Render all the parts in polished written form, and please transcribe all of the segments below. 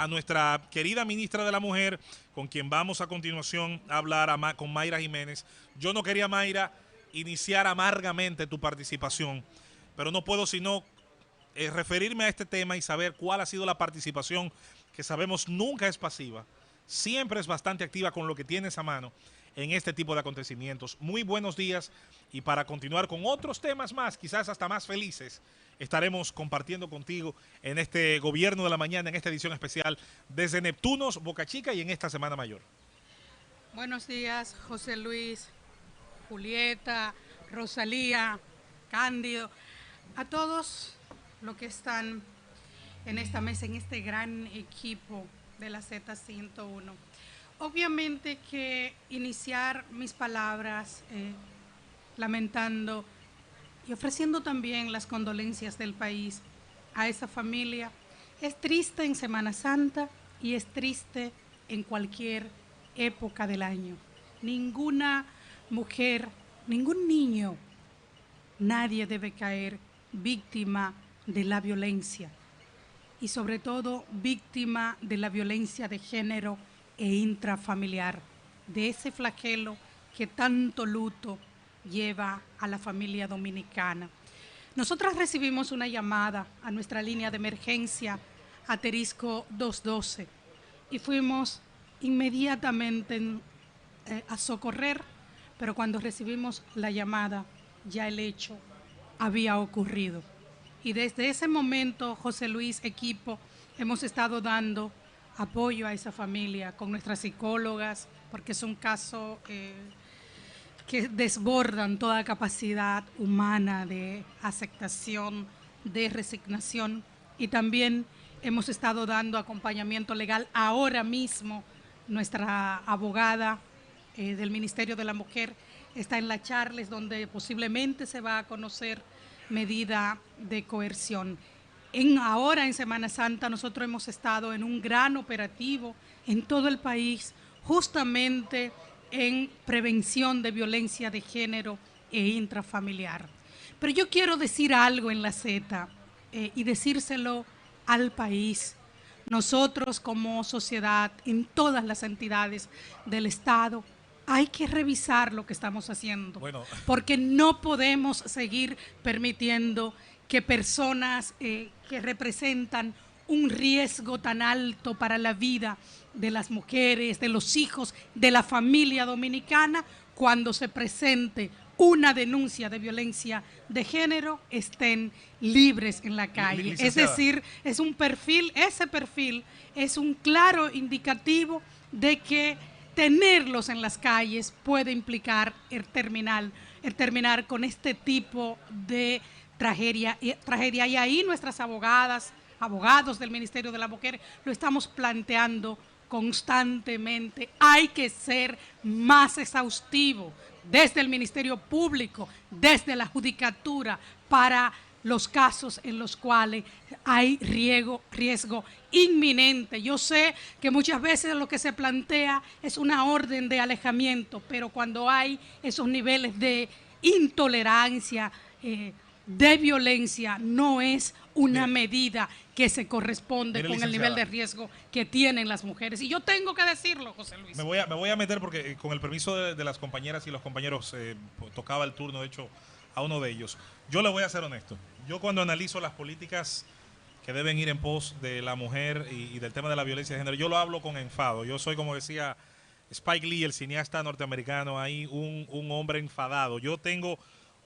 a nuestra querida ministra de la Mujer, con quien vamos a continuación a hablar, con Mayra Jiménez. Yo no quería, Mayra, iniciar amargamente tu participación, pero no puedo sino referirme a este tema y saber cuál ha sido la participación, que sabemos nunca es pasiva, siempre es bastante activa con lo que tienes a mano en este tipo de acontecimientos. Muy buenos días, y para continuar con otros temas más, quizás hasta más felices, estaremos compartiendo contigo en este Gobierno de la Mañana, en esta edición especial desde Neptunos, Boca Chica y en esta Semana Mayor. Buenos días, José Luis, Julieta, Rosalía, Cándido, a todos los que están en esta mesa, en este gran equipo de la Z101. Obviamente que iniciar mis palabras lamentando y ofreciendo también las condolencias del país a esa familia es triste en Semana Santa y es triste en cualquier época del año. Ninguna mujer, ningún niño, nadie debe caer víctima de la violencia y sobre todo víctima de la violencia de género e intrafamiliar, de ese flagelo que tanto luto lleva a la familia dominicana. Nosotras recibimos una llamada a nuestra línea de emergencia asterisco 212 y fuimos inmediatamente a socorrer, pero cuando recibimos la llamada ya el hecho había ocurrido. Y desde ese momento, José Luis, equipo, hemos estado dando apoyo a esa familia con nuestras psicólogas, porque es un caso que desbordan toda capacidad humana de aceptación, de resignación, y también hemos estado dando acompañamiento legal. Ahora mismo nuestra abogada del Ministerio de la Mujer está en la Charles, donde posiblemente se va a conocer medida de coerción. Ahora en Semana Santa nosotros hemos estado en un gran operativo en todo el país, justamente en prevención de violencia de género e intrafamiliar. Pero yo quiero decir algo en la Z y decírselo al país. Nosotros como sociedad, en todas las entidades del Estado, hay que revisar lo que estamos haciendo, porque no podemos seguir permitiendo que personas que representan un riesgo tan alto para la vida de las mujeres, de los hijos, de la familia dominicana, cuando se presente una denuncia de violencia de género, estén libres en la calle. Es decir, es un perfil, ese perfil es un claro indicativo de que tenerlos en las calles puede implicar el terminar con este tipo de tragedia. Y ahí nuestras abogados del Ministerio de la Mujer lo estamos planteando constantemente. Hay que ser más exhaustivo desde el Ministerio Público, desde la Judicatura, para los casos en los cuales hay riesgo inminente. Yo sé que muchas veces lo que se plantea es una orden de alejamiento, pero cuando hay esos niveles de intolerancia, de violencia, no es una medida que se corresponde con el nivel de riesgo que tienen las mujeres. Y yo tengo que decirlo, José Luis. Me voy a meter porque con el permiso de las compañeras y los compañeros tocaba el turno, de hecho, a uno de ellos. Yo le voy a ser honesto. Yo cuando analizo las políticas que deben ir en pos de la mujer y del tema de la violencia de género, yo lo hablo con enfado. Yo soy, como decía Spike Lee, el cineasta norteamericano, ahí un hombre enfadado. Yo tengo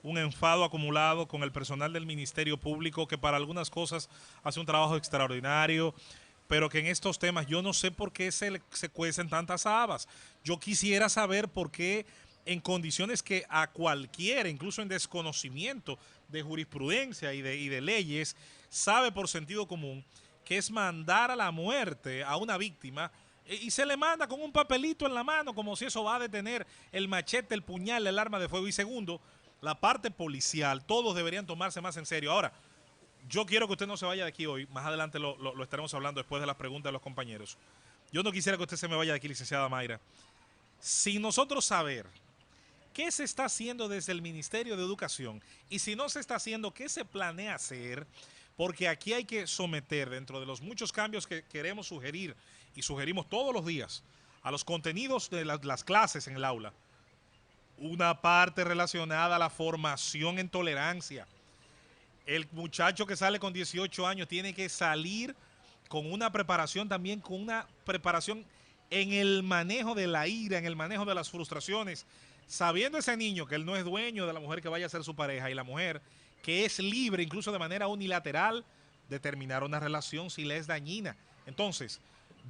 un enfado acumulado con el personal del Ministerio Público, que para algunas cosas hace un trabajo extraordinario, pero que en estos temas yo no sé por qué se cuecen tantas habas. Yo quisiera saber por qué, en condiciones que a cualquiera, incluso en desconocimiento de jurisprudencia y de leyes, sabe por sentido común que es mandar a la muerte a una víctima y se le manda con un papelito en la mano, como si eso va a detener el machete, el puñal, el arma de fuego. Y segundo, la parte policial, todos deberían tomarse más en serio. Ahora, yo quiero que usted no se vaya de aquí hoy, más adelante lo estaremos hablando después de las preguntas de los compañeros. Yo no quisiera que usted se me vaya de aquí, licenciada Mayra, sin nosotros saber qué se está haciendo desde el Ministerio de Educación y si no se está haciendo, qué se planea hacer porque aquí hay que someter, dentro de los muchos cambios que queremos sugerir y sugerimos todos los días, a los contenidos de las clases en el aula, una parte relacionada a la formación en tolerancia. El muchacho que sale con 18 años tiene que salir con una preparación también, con una preparación en el manejo de la ira, en el manejo de las frustraciones, sabiendo ese niño que él no es dueño de la mujer que vaya a ser su pareja y la mujer que es libre, incluso de manera unilateral, de terminar una relación si le es dañina. Entonces,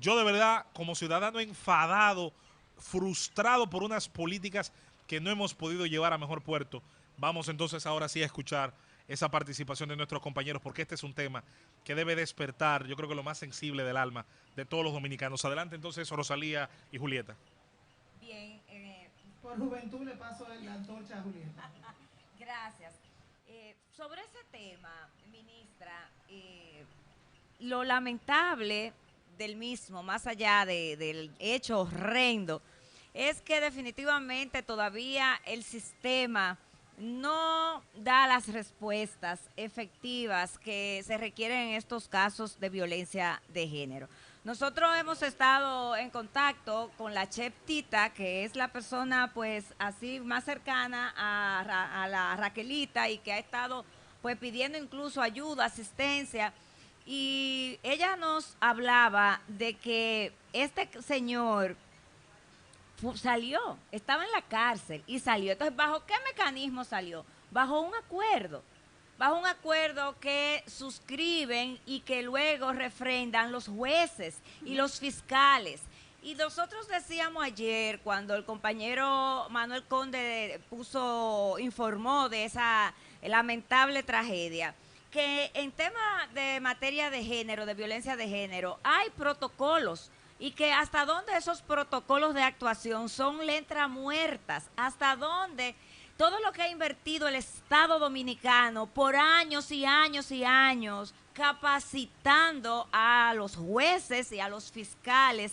yo de verdad, como ciudadano enfadado, frustrado por unas políticas que no hemos podido llevar a mejor puerto, vamos entonces ahora sí a escuchar esa participación de nuestros compañeros, porque este es un tema que debe despertar, yo creo que lo más sensible del alma de todos los dominicanos. Adelante entonces, Rosalía y Julieta. Bien, por juventud le paso la antorcha a Julieta. gracias. Sobre ese tema, ministra, lo lamentable del mismo, más allá del hecho horrendo, es que definitivamente todavía el sistema no da las respuestas efectivas que se requieren en estos casos de violencia de género. Nosotros hemos estado en contacto con la chef Tita, que es la persona pues así más cercana a la Raquelita y que ha estado pues pidiendo incluso ayuda, asistencia, y ella nos hablaba de que este señor salió, estaba en la cárcel y salió. Entonces, ¿bajo qué mecanismo salió? Bajo un acuerdo que suscriben y que luego refrendan los jueces y los fiscales. Y nosotros decíamos ayer, cuando el compañero Manuel Conde informó de esa lamentable tragedia, que en tema de materia de género, de violencia de género, hay protocolos, y que hasta dónde esos protocolos de actuación son letras muertas, hasta dónde todo lo que ha invertido el Estado Dominicano por años y años y años capacitando a los jueces y a los fiscales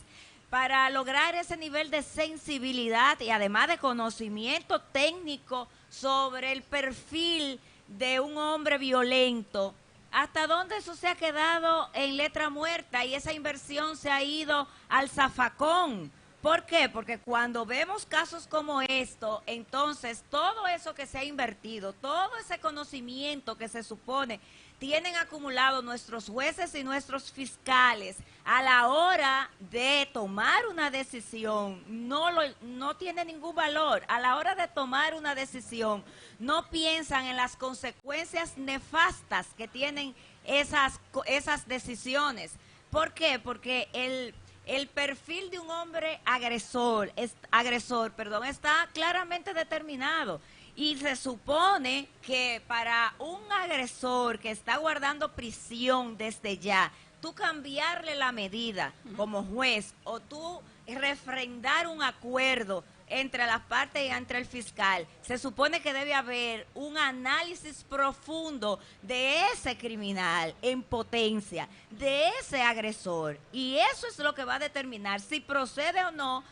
para lograr ese nivel de sensibilidad y además de conocimiento técnico sobre el perfil de un hombre violento. ¿Hasta dónde eso se ha quedado en letra muerta y esa inversión se ha ido al zafacón? ¿Por qué? Porque cuando vemos casos como esto, entonces todo eso que se ha invertido, todo ese conocimiento que se supone tienen acumulado nuestros jueces y nuestros fiscales a la hora de tomar una decisión, no tiene ningún valor. A la hora de tomar una decisión, no piensan en las consecuencias nefastas que tienen esas decisiones. ¿Por qué? Porque el perfil de un hombre agresor, está claramente determinado. Y se supone que para un agresor que está guardando prisión desde ya, tú cambiarle la medida como juez o tú refrendar un acuerdo entre las partes y entre el fiscal, se supone que debe haber un análisis profundo de ese criminal en potencia, de ese agresor. Y eso es lo que va a determinar si procede o no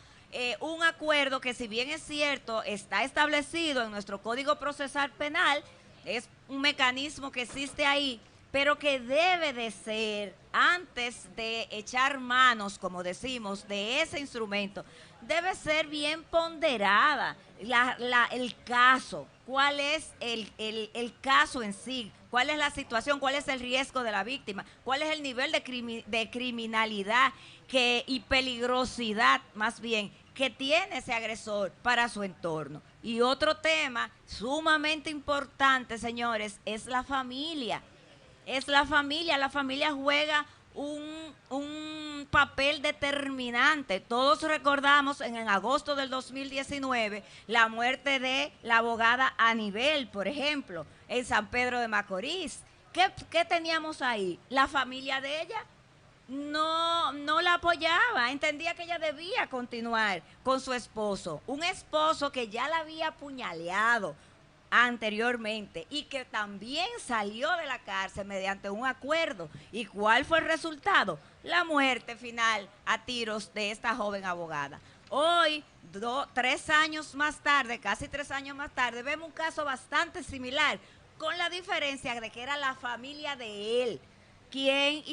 un acuerdo que, si bien es cierto, está establecido en nuestro Código Procesal Penal, es un mecanismo que existe ahí, pero que debe de ser, antes de echar manos, como decimos, de ese instrumento, debe ser bien ponderada el caso, cuál es el caso en sí, cuál es la situación, cuál es el riesgo de la víctima, cuál es el nivel de criminalidad y peligrosidad, más bien, que tiene ese agresor para su entorno. Y otro tema sumamente importante, señores, es la familia. La familia juega un papel determinante. Todos recordamos en agosto del 2019 la muerte de la abogada Anibel, por ejemplo, en San Pedro de Macorís. ¿Qué teníamos ahí? La familia de ella no la apoyaba, entendía que ella debía continuar con su esposo, un esposo que ya la había apuñaleado anteriormente y que también salió de la cárcel mediante un acuerdo. ¿Y cuál fue el resultado? La muerte final a tiros de esta joven abogada. Hoy, 3 años más tarde, casi 3 años más tarde, vemos un caso bastante similar, con la diferencia de que era la familia de él quien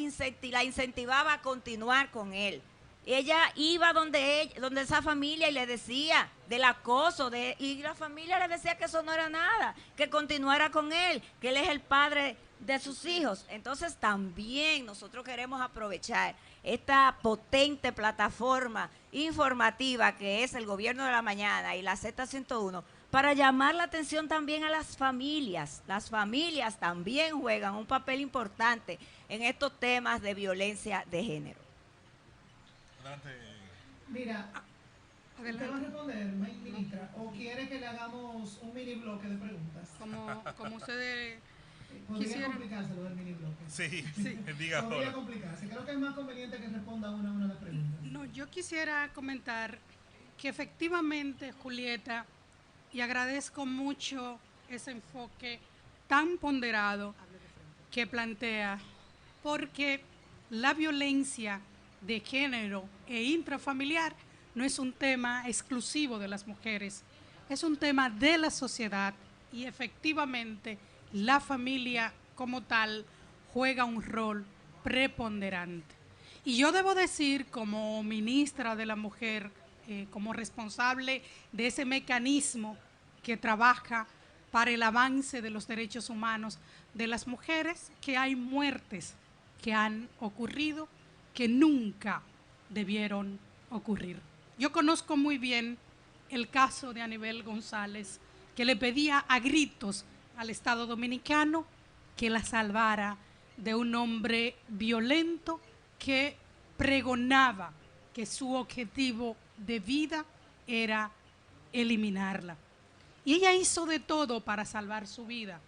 la incentivaba a continuar con él. Ella iba donde esa familia y le decía del acoso, y la familia le decía que eso no era nada, que continuara con él, que él es el padre de sus hijos. Entonces también nosotros queremos aprovechar esta potente plataforma informativa que es el Gobierno de la Mañana y la Z101 para llamar la atención también a las familias. Las familias también juegan un papel importante en estos temas de violencia de género. Adelante. Mira, ¿usted va a responder, ministra, o quiere que le hagamos un mini bloque de preguntas? Como ustedes Podría quisieran. complicarse lo del mini bloque. Sí, Sí. diga Podría ahora. complicarse. Creo que es más conveniente que responda una a una de las preguntas. No, yo quisiera comentar que efectivamente, Julieta, y agradezco mucho ese enfoque tan ponderado que plantea, porque la violencia de género e intrafamiliar no es un tema exclusivo de las mujeres, es un tema de la sociedad y efectivamente la familia como tal juega un rol preponderante. Y yo debo decir, como ministra de la Mujer, como responsable de ese mecanismo que trabaja para el avance de los derechos humanos de las mujeres, que hay muertes que han ocurrido que nunca debieron ocurrir. Yo conozco muy bien el caso de Anibel González, que le pedía a gritos al Estado Dominicano que la salvara de un hombre violento que pregonaba que su objetivo de vida era eliminarla. Y ella hizo de todo para salvar su vida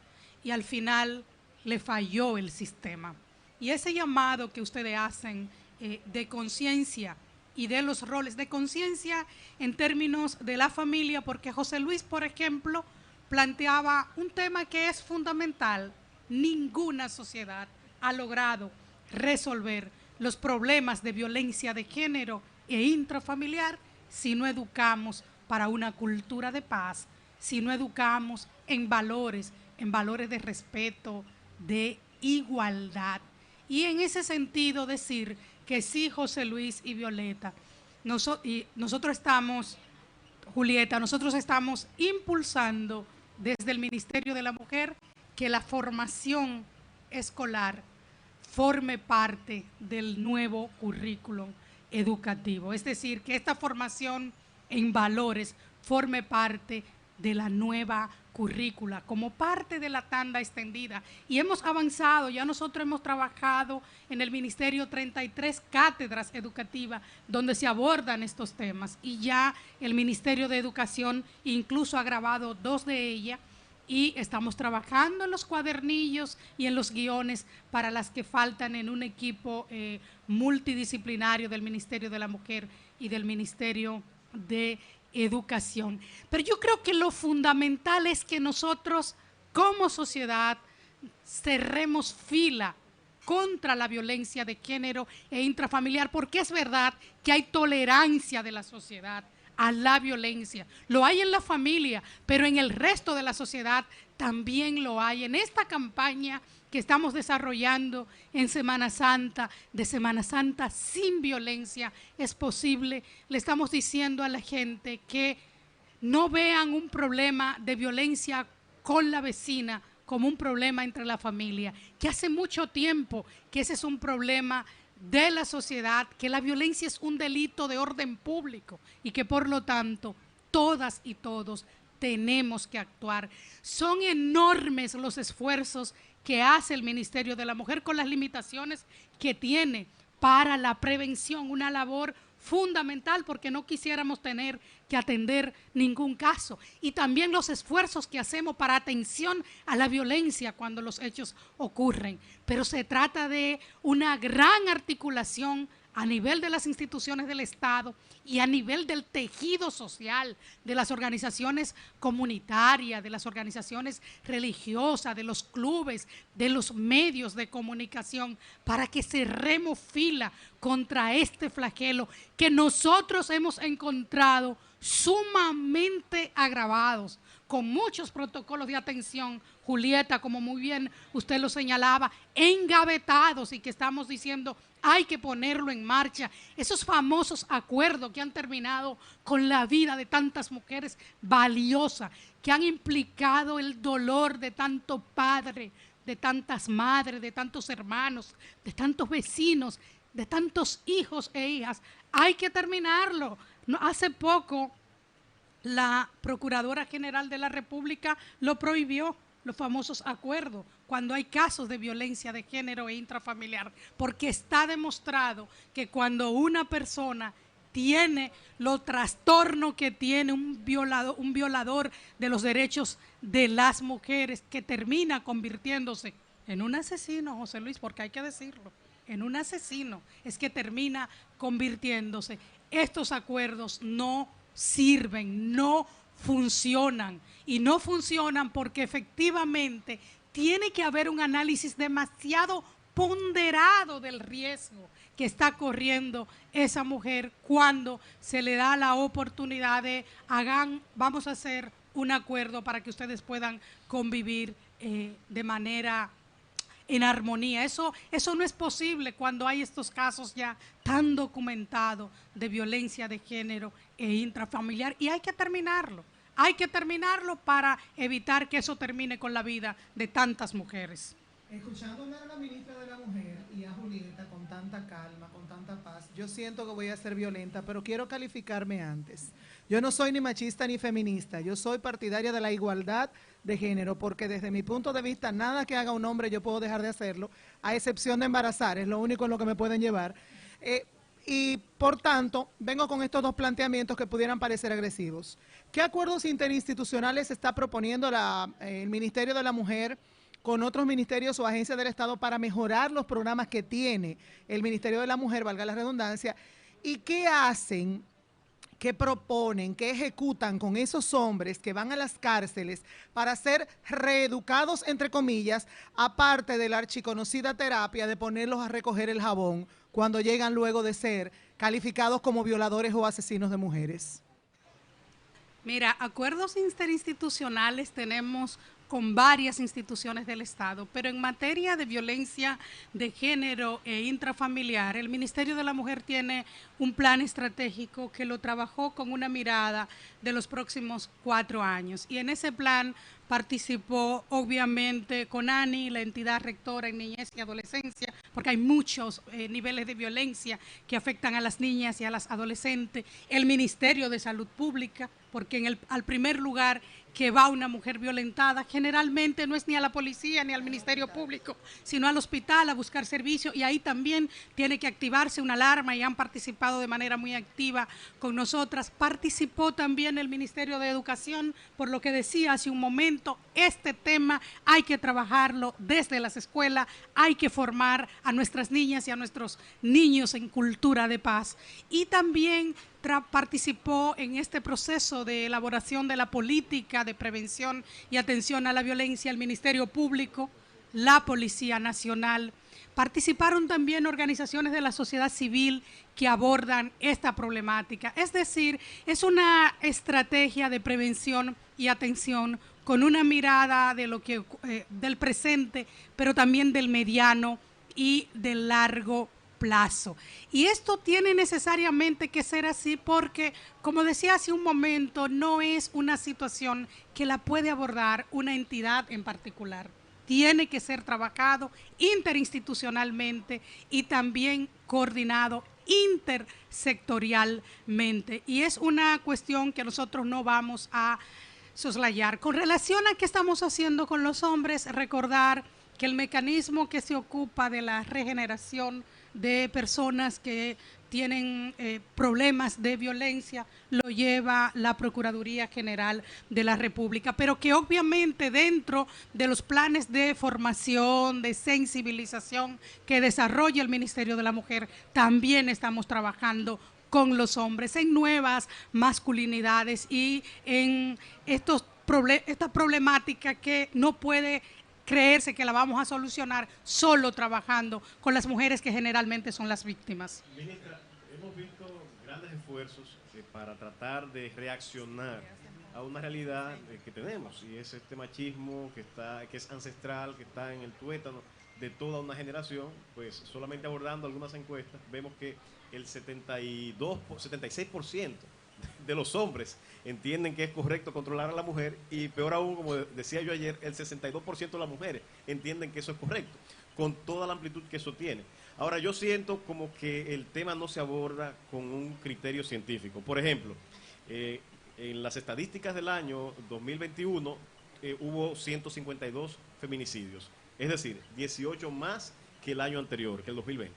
y al final le falló el sistema. Y ese llamado que ustedes hacen de conciencia y de los roles, de conciencia en términos de la familia, porque José Luis, por ejemplo, planteaba un tema que es fundamental. Ninguna sociedad ha logrado resolver los problemas de violencia de género e intrafamiliar si no educamos para una cultura de paz, si no educamos en valores de respeto, de igualdad. Y en ese sentido decir que sí, José Luis y Violeta, nosotros estamos, Julieta, nosotros estamos impulsando desde el Ministerio de la Mujer que la formación escolar forme parte del nuevo currículum educativo. Es decir, que esta formación en valores forme parte de la nueva currícula, como parte de la tanda extendida. Y hemos avanzado, ya nosotros hemos trabajado en el Ministerio 33 cátedras educativas donde se abordan estos temas y ya el Ministerio de Educación incluso ha grabado 2 de ellas y estamos trabajando en los cuadernillos y en los guiones para las que faltan en un equipo multidisciplinario del Ministerio de la Mujer y del Ministerio de Educación. Pero yo creo que lo fundamental es que nosotros como sociedad cerremos fila contra la violencia de género e intrafamiliar, porque es verdad que hay tolerancia de la sociedad a la violencia. Lo hay en la familia, pero en el resto de la sociedad también lo hay. En esta campaña que estamos desarrollando en Semana Santa, de Semana Santa sin violencia es posible, le estamos diciendo a la gente que no vean un problema de violencia con la vecina como un problema entre la familia, que hace mucho tiempo que ese es un problema de la sociedad, que la violencia es un delito de orden público y que por lo tanto todas y todos tenemos que actuar. Son enormes los esfuerzos que hace el Ministerio de la Mujer con las limitaciones que tiene para la prevención, una labor fundamental porque no quisiéramos tener que atender ningún caso. Y también los esfuerzos que hacemos para atención a la violencia cuando los hechos ocurren. Pero se trata de una gran articulación a nivel de las instituciones del Estado y a nivel del tejido social, de las organizaciones comunitarias, de las organizaciones religiosas, de los clubes, de los medios de comunicación, para que cerremos fila contra este flagelo que nosotros hemos encontrado sumamente agravados, con muchos protocolos de atención, Julieta, como muy bien usted lo señalaba, engavetados y que estamos diciendo hay que ponerlo en marcha. Esos famosos acuerdos que han terminado con la vida de tantas mujeres valiosas, que han implicado el dolor de tanto padre, de tantas madres, de tantos hermanos, de tantos vecinos, de tantos hijos e hijas. Hay que terminarlo. Hace poco la Procuradora General de la República lo prohibió, los famosos acuerdos, cuando hay casos de violencia de género e intrafamiliar, porque está demostrado que cuando una persona tiene los trastornos que tiene un violador de los derechos de las mujeres, que termina convirtiéndose en un asesino, José Luis, porque hay que decirlo, en un asesino es que termina convirtiéndose. Estos acuerdos no sirven, no funcionan, y no funcionan porque efectivamente tiene que haber un análisis demasiado ponderado del riesgo que está corriendo esa mujer cuando se le da la oportunidad de vamos a hacer un acuerdo para que ustedes puedan convivir de manera en armonía. Eso no es posible cuando hay estos casos ya tan documentados de violencia de género e intrafamiliar, y hay que terminarlo. Hay que terminarlo para evitar que eso termine con la vida de tantas mujeres. Escuchando hablar a la ministra de la Mujer y a Julieta con tanta calma, con tanta paz, yo siento que voy a ser violenta, pero quiero calificarme antes. Yo no soy ni machista ni feminista, yo soy partidaria de la igualdad de género, porque desde mi punto de vista, nada que haga un hombre yo puedo dejar de hacerlo, a excepción de embarazar, es lo único en lo que me pueden llevar. Y por tanto, vengo con estos dos planteamientos que pudieran parecer agresivos. ¿Qué acuerdos interinstitucionales está proponiendo el Ministerio de la Mujer con otros ministerios o agencias del Estado para mejorar los programas que tiene el Ministerio de la Mujer, valga la redundancia? ¿Y qué hacen, qué proponen, qué ejecutan con esos hombres que van a las cárceles para ser reeducados, entre comillas, aparte de la archiconocida terapia de ponerlos a recoger el jabón cuando llegan luego de ser calificados como violadores o asesinos de mujeres? Mira, acuerdos interinstitucionales tenemos con varias instituciones del Estado, pero en materia de violencia de género e intrafamiliar, el Ministerio de la Mujer tiene un plan estratégico que lo trabajó con una mirada de los próximos 4 años, y en ese plan participó obviamente CONANI, la entidad rectora en niñez y adolescencia, porque hay muchos niveles de violencia que afectan a las niñas y a las adolescentes, el Ministerio de Salud Pública, porque al primer lugar que va una mujer violentada generalmente no es ni a la policía ni al Ministerio Público, sino al hospital a buscar servicio, y ahí también tiene que activarse una alarma, y han participado de manera muy activa con nosotras. Participó también el Ministerio de Educación, por lo que decía hace un momento, este tema hay que trabajarlo desde las escuelas, hay que formar a nuestras niñas y a nuestros niños en cultura de paz, y también participó en este proceso de elaboración de la política de prevención y atención a la violencia el Ministerio Público, la Policía Nacional. Participaron también organizaciones de la sociedad civil que abordan esta problemática. Es decir, es una estrategia de prevención y atención con una mirada de del presente, pero también del mediano y del largo plazo. Y esto tiene necesariamente que ser así porque, como decía hace un momento, no es una situación que la puede abordar una entidad en particular. Tiene que ser trabajado interinstitucionalmente y también coordinado intersectorialmente. Y es una cuestión que nosotros no vamos a soslayar. Con relación a qué estamos haciendo con los hombres, recordar que el mecanismo que se ocupa de la regeneración de personas que tienen problemas de violencia lo lleva la Procuraduría General de la República, pero que obviamente dentro de los planes de formación, de sensibilización que desarrolla el Ministerio de la Mujer, también estamos trabajando con los hombres en nuevas masculinidades y en esta problemática que no puede creerse que la vamos a solucionar solo trabajando con las mujeres que generalmente son las víctimas. Ministra, hemos visto grandes esfuerzos para tratar de reaccionar a una realidad que tenemos, y es este machismo que es ancestral, que está en el tuétano de toda una generación. Pues solamente abordando algunas encuestas, vemos que el 76% de los hombres entienden que es correcto controlar a la mujer, y peor aún, como decía yo ayer, el 62% de las mujeres entienden que eso es correcto, con toda la amplitud que eso tiene. Ahora, yo siento como que el tema no se aborda con un criterio científico. Por ejemplo, en las estadísticas del año 2021 hubo 152 feminicidios, es decir, 18 más que el año anterior, que el 2020.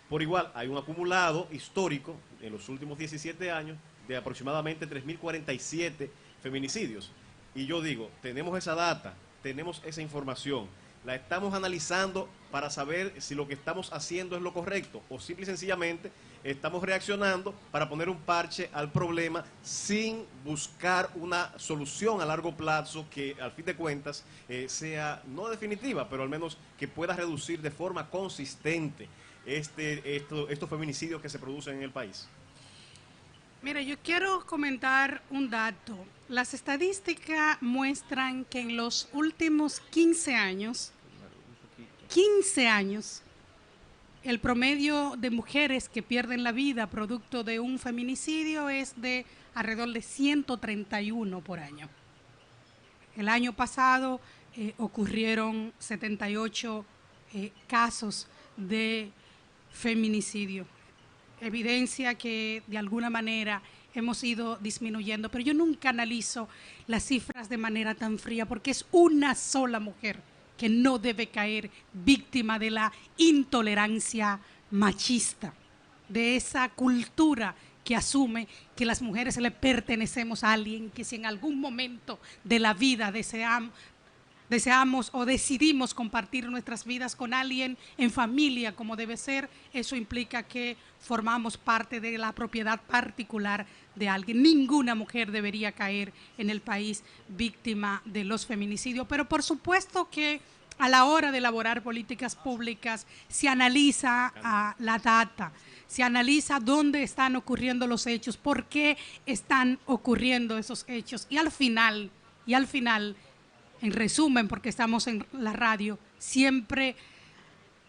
Por igual, hay un acumulado histórico en los últimos 17 años de aproximadamente 3.047 feminicidios. Y yo digo, tenemos esa data, tenemos esa información, la estamos analizando para saber si lo que estamos haciendo es lo correcto, o simple y sencillamente estamos reaccionando para poner un parche al problema sin buscar una solución a largo plazo que, al fin de cuentas, sea no definitiva, pero al menos que pueda reducir de forma consistente estos feminicidios que se producen en el país. Mira, yo quiero comentar un dato. Las estadísticas muestran que en los últimos 15 años, el promedio de mujeres que pierden la vida producto de un feminicidio es de alrededor de 131 por año. El año pasado ocurrieron 78 casos de feminicidio. Evidencia que de alguna manera hemos ido disminuyendo, pero yo nunca analizo las cifras de manera tan fría, porque es una sola mujer que no debe caer víctima de la intolerancia machista, de esa cultura que asume que las mujeres le pertenecemos a alguien, que si en algún momento de la vida deseamos o decidimos compartir nuestras vidas con alguien en familia como debe ser, eso implica que formamos parte de la propiedad particular de alguien. Ninguna mujer debería caer en el país víctima de los feminicidios, pero por supuesto que a la hora de elaborar políticas públicas se analiza la data, se analiza dónde están ocurriendo los hechos, por qué están ocurriendo esos hechos, y al final, en resumen, porque estamos en la radio, siempre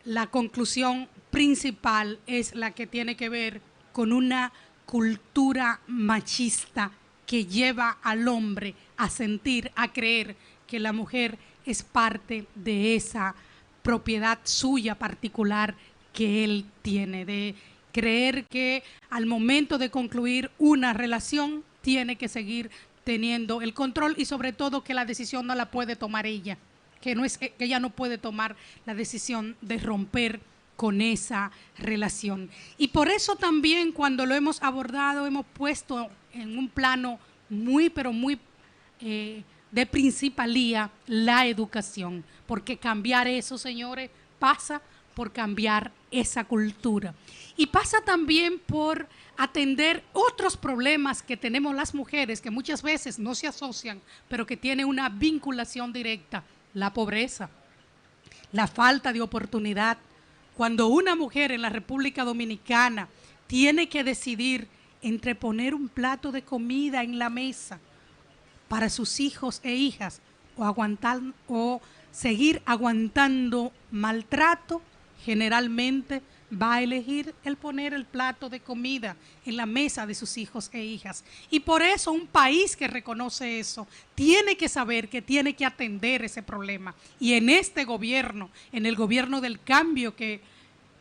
la conclusión principal es la que tiene que ver con una cultura machista que lleva al hombre a sentir, a creer que la mujer es parte de esa propiedad suya particular que él tiene, de creer que al momento de concluir una relación tiene que seguir teniendo el control, y sobre todo que la decisión no la puede tomar ella, que ella no puede tomar la decisión de romper con esa relación. Y por eso también, cuando lo hemos abordado, hemos puesto en un plano muy de principalía la educación, porque cambiar eso, señores, pasa por cambiar esa cultura, y pasa también por atender otros problemas que tenemos las mujeres, que muchas veces no se asocian, pero que tienen una vinculación directa: la pobreza, la falta de oportunidad. Cuando una mujer en la República Dominicana tiene que decidir entre poner un plato de comida en la mesa para sus hijos e hijas, o seguir aguantando maltrato, generalmente va a elegir el poner el plato de comida en la mesa de sus hijos e hijas. Y por eso un país que reconoce eso tiene que saber que tiene que atender ese problema. Y en este gobierno, en el gobierno del cambio que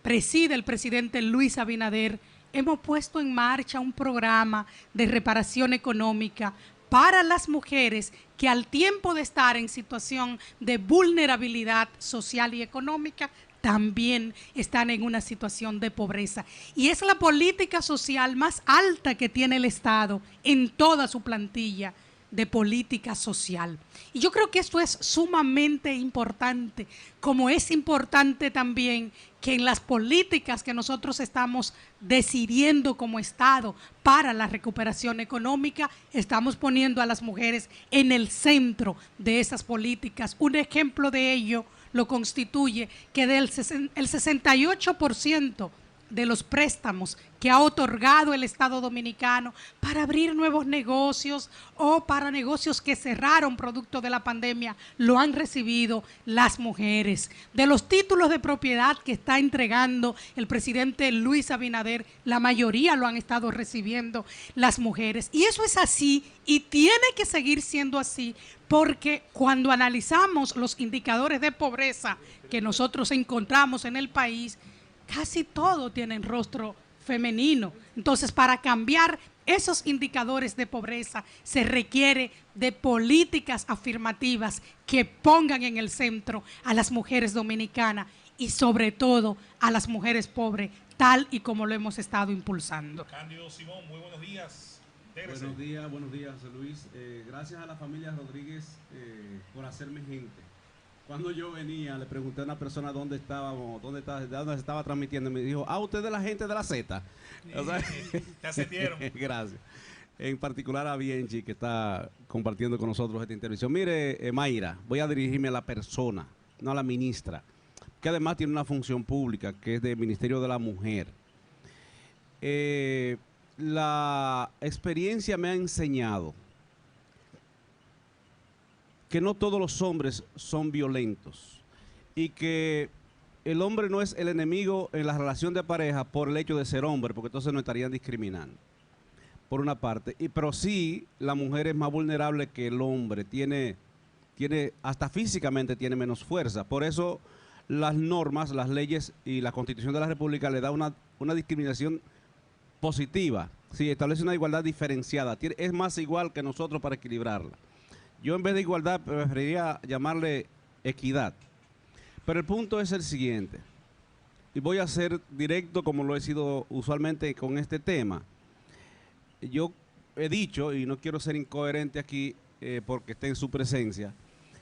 preside el presidente Luis Abinader, hemos puesto en marcha un programa de reparación económica para las mujeres que, al tiempo de estar en situación de vulnerabilidad social y económica, también están en una situación de pobreza. Y es la política social más alta que tiene el Estado en toda su plantilla de política social. Y yo creo que esto es sumamente importante, como es importante también que en las políticas que nosotros estamos decidiendo como Estado para la recuperación económica, estamos poniendo a las mujeres en el centro de esas políticas. Un ejemplo de ello lo constituye que el 68% de los préstamos que ha otorgado el Estado Dominicano para abrir nuevos negocios o para negocios que cerraron producto de la pandemia, lo han recibido las mujeres. De los títulos de propiedad que está entregando el presidente Luis Abinader, la mayoría lo han estado recibiendo las mujeres. Y eso es así y tiene que seguir siendo así, porque cuando analizamos los indicadores de pobreza que nosotros encontramos en el país, casi todo tienen rostro femenino. Entonces, para cambiar esos indicadores de pobreza se requiere de políticas afirmativas que pongan en el centro a las mujeres dominicanas y sobre todo a las mujeres pobres, tal y como lo hemos estado impulsando. Cándido Simón, muy buenos días. Buenos días, José Luis. Gracias a la familia Rodríguez por hacerme gente. Cuando yo venía, le pregunté a una persona dónde estábamos, de dónde se estaba transmitiendo. Me dijo, usted es la gente de la Z. O sea, te ascendieron. Gracias. En particular a Bienchi, que está compartiendo con nosotros esta intervención. Mire, Mayra, voy a dirigirme a la persona, no a la ministra, que además tiene una función pública, que es del Ministerio de la Mujer. La experiencia me ha enseñado que no todos los hombres son violentos y que el hombre no es el enemigo en la relación de pareja por el hecho de ser hombre, porque entonces no estarían discriminando, por una parte. Pero sí, la mujer es más vulnerable que el hombre, tiene hasta físicamente tiene menos fuerza. Por eso las normas, las leyes y la Constitución de la República le da una discriminación positiva. Sí, establece una igualdad diferenciada. Es más igual que nosotros para equilibrarla. Yo en vez de igualdad preferiría llamarle equidad. Pero el punto es el siguiente, y voy a ser directo como lo he sido usualmente con este tema. Yo he dicho, y no quiero ser incoherente aquí porque esté en su presencia,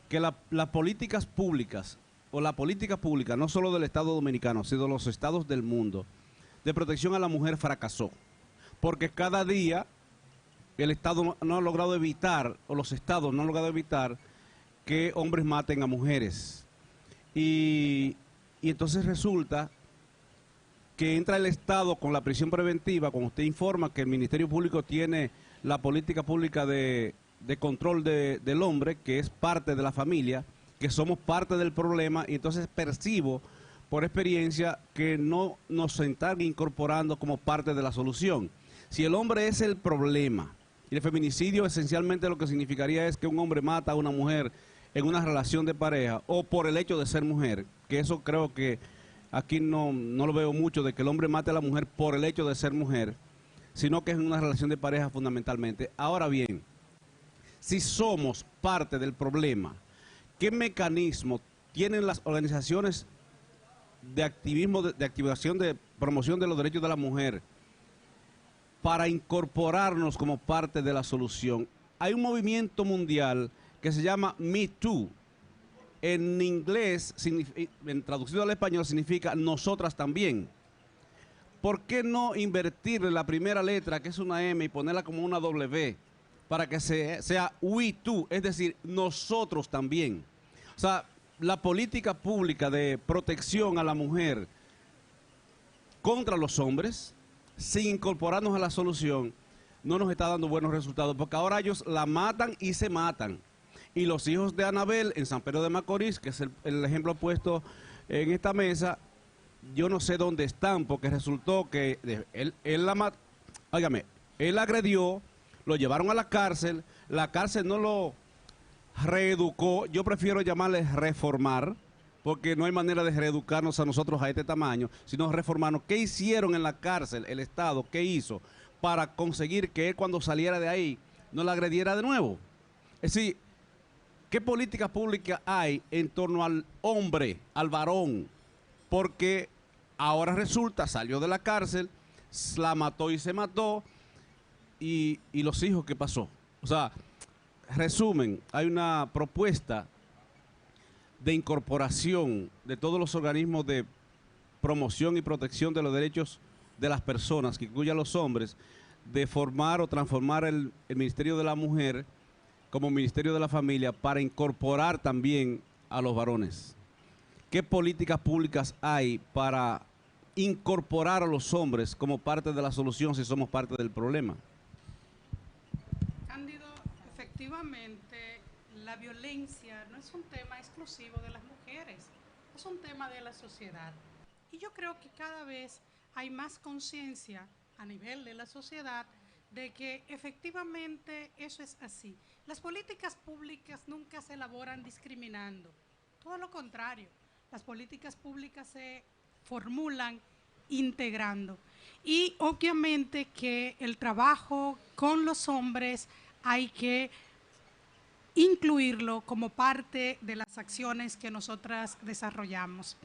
que las políticas públicas, o la política pública, no solo del Estado Dominicano, sino de los estados del mundo, de protección a la mujer fracasó. Porque cada día el Estado no ha logrado evitar, o los estados no han logrado evitar, que hombres maten a mujeres. Y entonces resulta que entra el Estado con la prisión preventiva, cuando usted informa que el Ministerio Público tiene la política pública de control del hombre, que es parte de la familia, que somos parte del problema, y entonces percibo por experiencia que no nos están incorporando como parte de la solución. Si el hombre es el problema, y el feminicidio esencialmente lo que significaría es que un hombre mata a una mujer en una relación de pareja o por el hecho de ser mujer, que eso creo que aquí no lo veo mucho, de que el hombre mate a la mujer por el hecho de ser mujer, sino que es en una relación de pareja fundamentalmente. Ahora bien, si somos parte del problema, ¿qué mecanismo tienen las organizaciones de activismo, de activación, de promoción de los derechos de la mujer para incorporarnos como parte de la solución? Hay un movimiento mundial que se llama Me Too. En inglés, traducido al español, significa nosotras también. ¿Por qué no invertirle la primera letra, que es una M, y ponerla como una W, para que sea we too, es decir, nosotros también? O sea, la política pública de protección a la mujer contra los hombres, sin incorporarnos a la solución, no nos está dando buenos resultados, porque ahora ellos la matan y se matan. Y los hijos de Anabel en San Pedro de Macorís, que es el ejemplo puesto en esta mesa, yo no sé dónde están, porque resultó que él la mató, óigame, él agredió, lo llevaron a la cárcel no lo reeducó, yo prefiero llamarle reformar, porque no hay manera de reeducarnos a nosotros a este tamaño, sino reformarnos. ¿Qué hicieron en la cárcel, el Estado? ¿Qué hizo para conseguir que él cuando saliera de ahí no la agrediera de nuevo? Es decir, ¿qué política pública hay en torno al hombre, al varón? Porque ahora resulta, salió de la cárcel, la mató y se mató, y los hijos, ¿qué pasó? O sea, resumen, hay una propuesta de incorporación de todos los organismos de promoción y protección de los derechos de las personas, que incluye a los hombres, de formar o transformar el Ministerio de la Mujer como Ministerio de la Familia para incorporar también a los varones. ¿Qué políticas públicas hay para incorporar a los hombres como parte de la solución si somos parte del problema? Cándido, efectivamente, la violencia no es un tema exclusivo de las mujeres, es un tema de la sociedad. Y yo creo que cada vez hay más conciencia a nivel de la sociedad de que efectivamente eso es así. Las políticas públicas nunca se elaboran discriminando, todo lo contrario, las políticas públicas se formulan integrando. Y obviamente que el trabajo con los hombres hay que incluirlo como parte de las acciones que nosotras desarrollamos.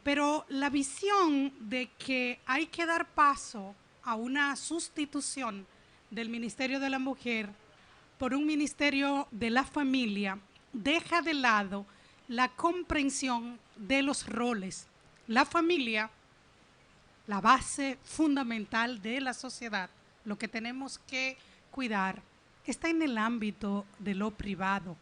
Pero la visión de que hay que dar paso a una sustitución del Ministerio de la Mujer por un Ministerio de la Familia deja de lado la comprensión de los roles. La familia, la base fundamental de la sociedad, lo que tenemos que cuidar, está en el ámbito de lo privado.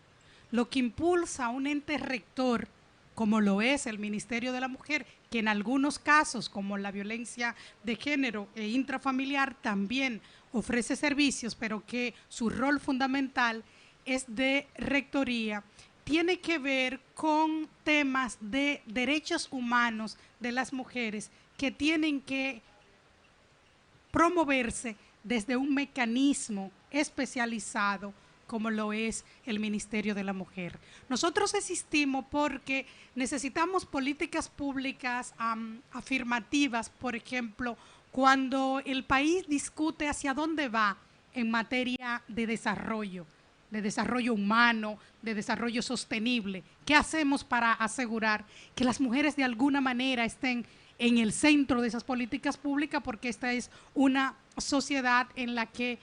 Lo que impulsa a un ente rector, como lo es el Ministerio de la Mujer, que en algunos casos, como la violencia de género e intrafamiliar, también ofrece servicios, pero que su rol fundamental es de rectoría, tiene que ver con temas de derechos humanos de las mujeres que tienen que promoverse desde un mecanismo especializado como lo es el Ministerio de la Mujer. Nosotros existimos porque necesitamos políticas públicas afirmativas, por ejemplo, cuando el país discute hacia dónde va en materia de desarrollo humano, de desarrollo sostenible. ¿Qué hacemos para asegurar que las mujeres de alguna manera estén en el centro de esas políticas públicas? Porque esta es una sociedad en la que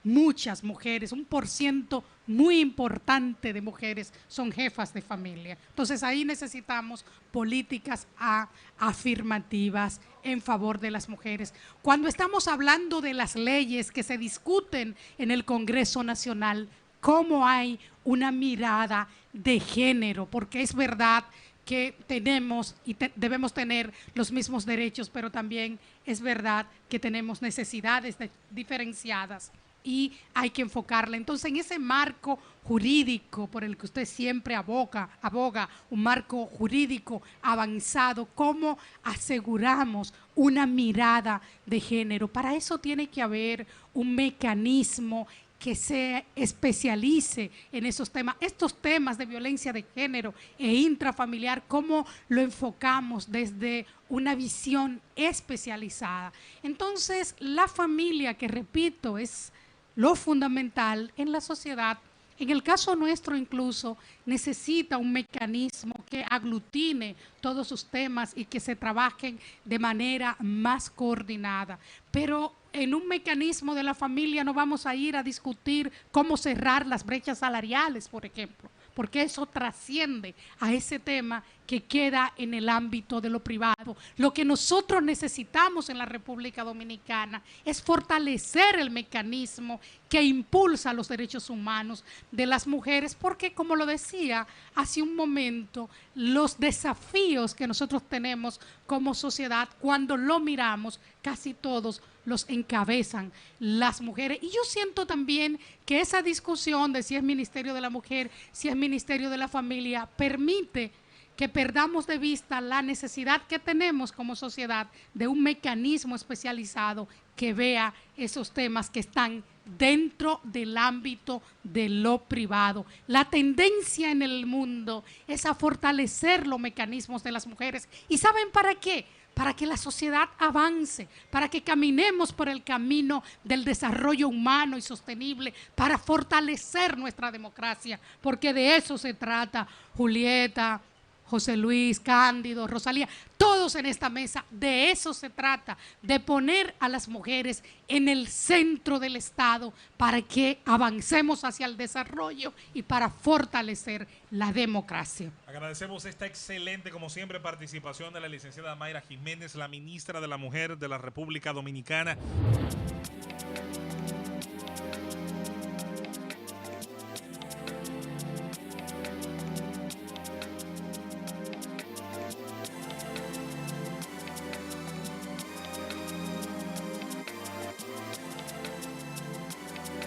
muchas mujeres, un porciento muy importante de mujeres son jefas de familia. Entonces ahí necesitamos políticas afirmativas en favor de las mujeres. Cuando estamos hablando de las leyes que se discuten en el Congreso Nacional, cómo hay una mirada de género, porque es verdad que tenemos y debemos tener los mismos derechos, pero también es verdad que tenemos necesidades diferenciadas y hay que enfocarla. Entonces, en ese marco jurídico por el que usted siempre aboga, un marco jurídico avanzado, ¿cómo aseguramos una mirada de género? Para eso tiene que haber un mecanismo que se especialice en esos temas, estos temas de violencia de género e intrafamiliar, cómo lo enfocamos desde una visión especializada. Entonces, la familia, que repito, es lo fundamental en la sociedad, en el caso nuestro incluso, necesita un mecanismo que aglutine todos sus temas y que se trabajen de manera más coordinada. Pero en un mecanismo de la familia no vamos a ir a discutir cómo cerrar las brechas salariales, por ejemplo, porque eso trasciende a ese tema que queda en el ámbito de lo privado. Lo que nosotros necesitamos en la República Dominicana es fortalecer el mecanismo que impulsa los derechos humanos de las mujeres, porque, como lo decía hace un momento, los desafíos que nosotros tenemos como sociedad, cuando lo miramos, casi todos los encabezan las mujeres. Y yo siento también que esa discusión de si es Ministerio de la Mujer, si es Ministerio de la Familia, permite que perdamos de vista la necesidad que tenemos como sociedad de un mecanismo especializado que vea esos temas que están dentro del ámbito de lo privado. La tendencia en el mundo es a fortalecer los mecanismos de las mujeres. ¿Y saben para qué? Para que la sociedad avance, para que caminemos por el camino del desarrollo humano y sostenible, para fortalecer nuestra democracia, porque de eso se trata, Julieta, José Luis, Cándido, Rosalía, todos en esta mesa, de eso se trata, de poner a las mujeres en el centro del Estado para que avancemos hacia el desarrollo y para fortalecer la democracia. Agradecemos esta excelente, como siempre, participación de la licenciada Mayra Jiménez, la ministra de la Mujer de la República Dominicana.